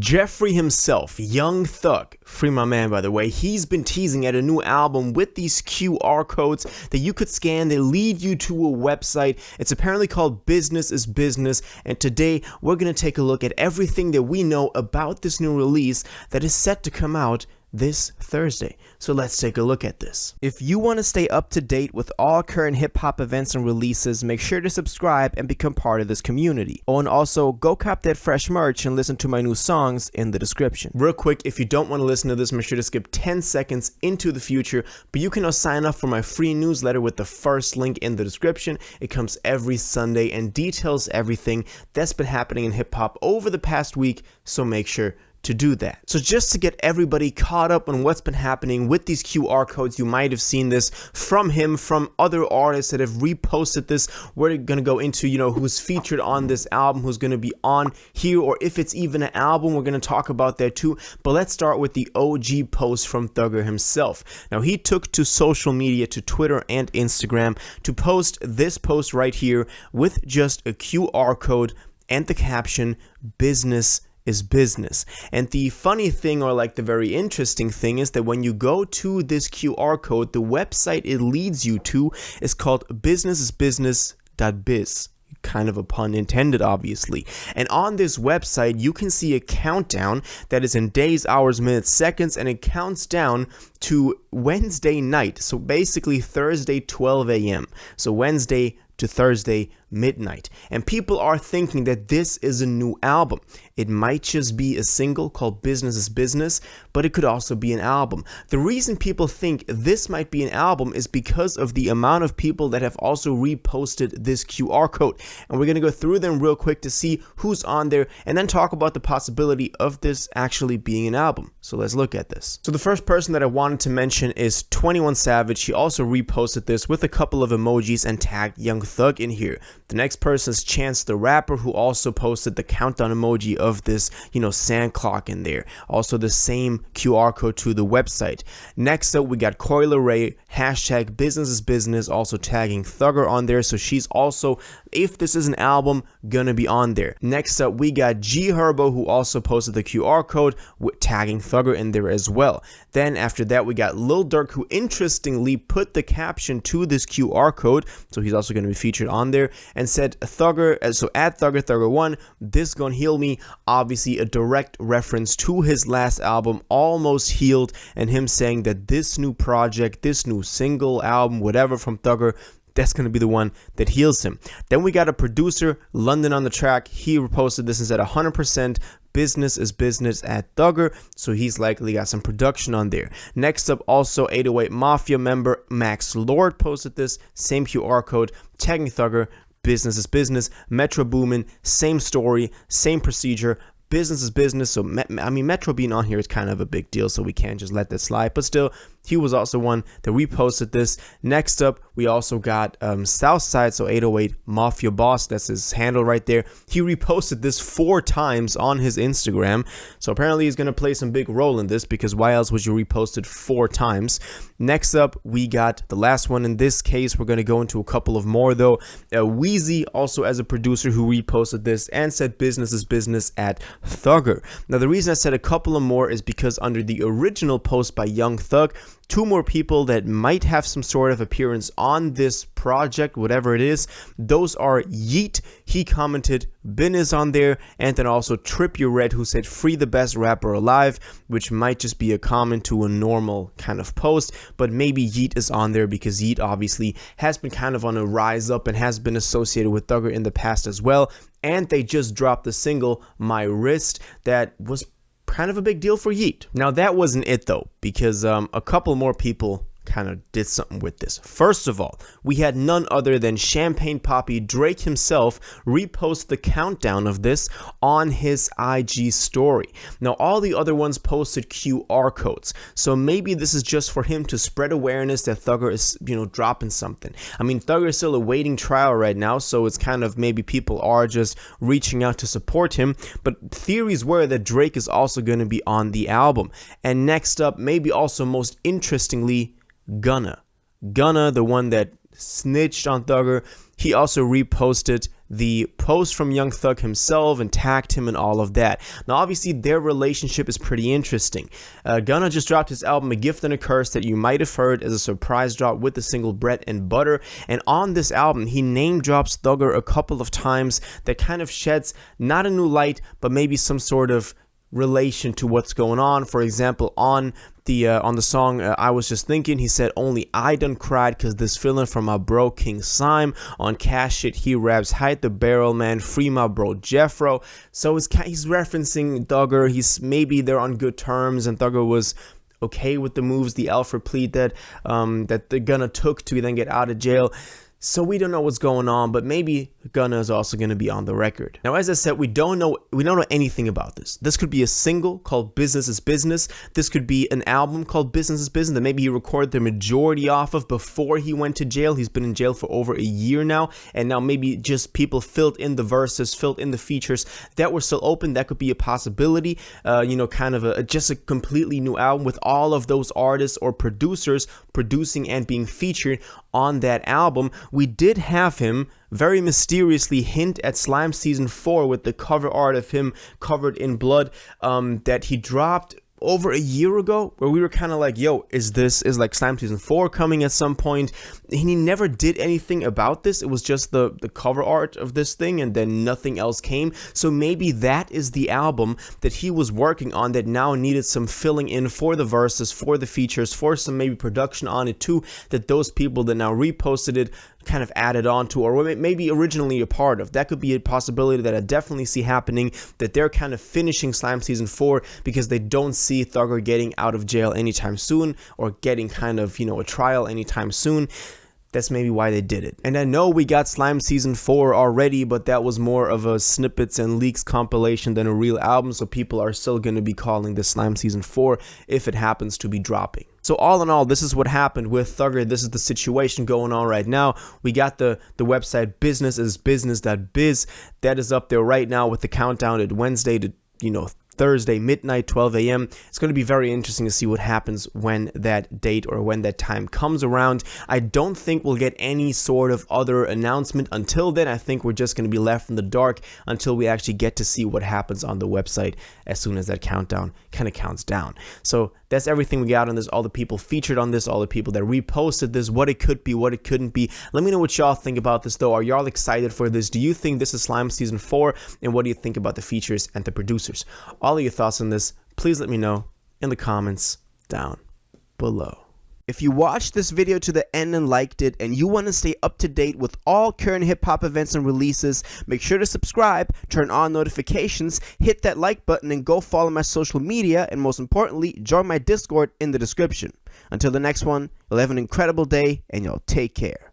Jeffrey himself, Young Thug, free my man by the way, he's been teasing at a new album with these QR codes that you could scan that lead you to a website. It's apparently called Business is Business, and today we're going to take a look at everything that we know about this new release that is set to come out this Thursday. So let's take a look at this. If you want to stay up to date with all current hip-hop events and releases, make sure to subscribe and become part of this community. Oh, and also go cop that fresh merch and listen to my new songs in the description. Real quick, if you don't want to listen to this, make sure to skip 10 seconds into the future, but you can now sign up for my free newsletter with the first link in the description. It comes every Sunday and details everything that's been happening in hip-hop over the past week, so make sure to do that. So just to get everybody caught up on what's been happening with these QR codes, you might have seen this from him, from other artists that have reposted this. We're gonna go into, who's featured on this album, who's gonna be on here, or if it's even an album, we're gonna talk about that too. But let's start with the OG post from Thugger himself. Now he took to social media, to Twitter and Instagram, to post this post right here with just a QR code and the caption, "Business is business." And the funny thing, or like the very interesting thing, is that when you go to this QR code, the website it leads you to is called businessisbusiness.biz. Kind of a pun intended, obviously. And on this website, you can see a countdown that is in days, hours, minutes, seconds, and it counts down to Wednesday night. So basically Thursday, 12 a.m. So Wednesday to Thursday midnight, and people are thinking that this is a new album. It might just be a single called Business is Business, but it could also be an album. The reason people think this might be an album is because of the amount of people that have also reposted this QR code, and we're going to go through them real quick to see who's on there and then talk about the possibility of this actually being an album. So let's look at this. So the first person that I wanted to mention is 21 Savage. He also reposted this with a couple of emojis and tagged Young Thug in here. The next person is Chance the Rapper, who also posted the countdown emoji of this, sand clock in there. Also the same QR code to the website. Next up, we got Coyle Ray, hashtag Business is Business, also tagging Thugger on there. So she's also, if this is an album, gonna be on there. Next up, we got G Herbo, who also posted the QR code with tagging Thugger in there as well. Then after that, we got Lil Durk, who interestingly put the caption to this QR code. So he's also going to be featured on there, and said Thugger, so at Thugger1, this gon' heal me. Obviously a direct reference to his last album, Almost Healed, and him saying that this new project, this new single album, whatever from Thugger, that's going to be the one that heals him. Then we got a producer, London on the Track. He reposted this and said 100% Business is Business at Thugger, so he's likely got some production on there. Next up, also 808 Mafia member Max Lord posted this, same QR code, tagging Thugger, Business is Business. Metro Boomin, same story, same procedure. Business is Business. So Metro being on here is kind of a big deal, so we can't just let that slide, but still, he was also one that reposted this. Next up, we also got Southside, so 808 Mafia Boss, that's his handle right there. He reposted this 4 times on his Instagram, so apparently he's going to play some big role in this, because why else would you repost it 4 times? Next up, we got the last one. In this case, we're going to go into a couple of more though. Wheezy, also as a producer, who reposted this and said Business is Business at Thugger. Now the reason I said a couple of more is because under the original post by Young Thug, 2 more people that might have some sort of appearance on this project, whatever it is, those are Yeet, he commented, Bin is on there, and then also Trip Your Red, who said free the best rapper alive, which might just be a comment to a normal kind of post, but maybe Yeet is on there because Yeet obviously has been kind of on a rise up and has been associated with Thugger in the past as well, and they just dropped the single My Wrist that was kind of a big deal for Yeet. Now that wasn't it though, because a couple more people kind of did something with this. First of all, we had none other than Champagne Poppy, Drake himself, repost the countdown of this on his IG story. Now all the other ones posted QR codes, so maybe this is just for him to spread awareness that Thugger is, dropping something. I mean, Thugger is still awaiting trial right now, so it's kind of maybe people are just reaching out to support him, but theories were that Drake is also going to be on the album. And next up, maybe also most interestingly, Gunna, the one that snitched on Thugger, he also reposted the post from Young Thug himself and tagged him and all of that. Now, obviously, their relationship is pretty interesting. Gunna just dropped his album A Gift and a Curse that you might have heard as a surprise drop with the single Bread and Butter. And on this album, he name drops Thugger a couple of times that kind of sheds not a new light, but maybe some sort of relation to what's going on. For example, on the song I Was Just Thinking, he said, "Only I done cried cause this feeling from my bro King Sime." On Cash Shit, he raps, "Hide the barrel, man, free my bro Jeffro." So he's referencing Thugger. Maybe they're on good terms and Thugger was okay with the moves, the Alfred plea that the Gunna took to then get out of jail. So we don't know what's going on, but maybe Gunna is also going to be on the record. Now, as I said, we don't know anything about this. This could be a single called Business is Business. This could be an album called Business is Business that maybe he recorded the majority off of before he went to jail. He's been in jail for over a year now, and now maybe just people filled in the verses, filled in the features that were still open. That could be a possibility. Kind of just a completely new album with all of those artists or producers producing and being featured on that album. We did have him very mysteriously hint at Slime Season 4 with the cover art of him covered in blood that he dropped over a year ago, where we were kind of like, yo, is like Slime Season 4 coming at some point? And he never did anything about this. It was just the cover art of this thing, and then nothing else came. So maybe that is the album that he was working on that now needed some filling in for the verses, for the features, for some maybe production on it too, that those people that now reposted it kind of added on to, or maybe originally a part of. That could be a possibility that I definitely see happening, that they're kind of finishing Slime Season 4 because they don't see Thugger getting out of jail anytime soon, or getting kind of, a trial anytime soon. That's maybe why they did it. And I know we got Slime Season 4 already, but that was more of a snippets and leaks compilation than a real album, so people are still going to be calling this Slime Season 4 if it happens to be dropping. So all in all, this is what happened with Thugger. This is the situation going on right now. We got the website businessisbusiness.biz. That is up there right now with the countdown at Wednesday to, Thursday, midnight, 12 a.m. It's going to be very interesting to see what happens when that date or when that time comes around. I don't think we'll get any sort of other announcement until then. I think we're just going to be left in the dark until we actually get to see what happens on the website as soon as that countdown kind of counts down. So that's everything we got on this, all the people featured on this, all the people that reposted this, what it could be, what it couldn't be. Let me know what y'all think about this, though. Are y'all excited for this? Do you think this is Slime Season 4? And what do you think about the features and the producers? All of your thoughts on this, please let me know in the comments down below. If you watched this video to the end and liked it, and you want to stay up to date with all current hip-hop events and releases, make sure to subscribe, turn on notifications, hit that like button, and go follow my social media, and most importantly, join my Discord in the description. Until the next one, you'll have an incredible day, and y'all take care.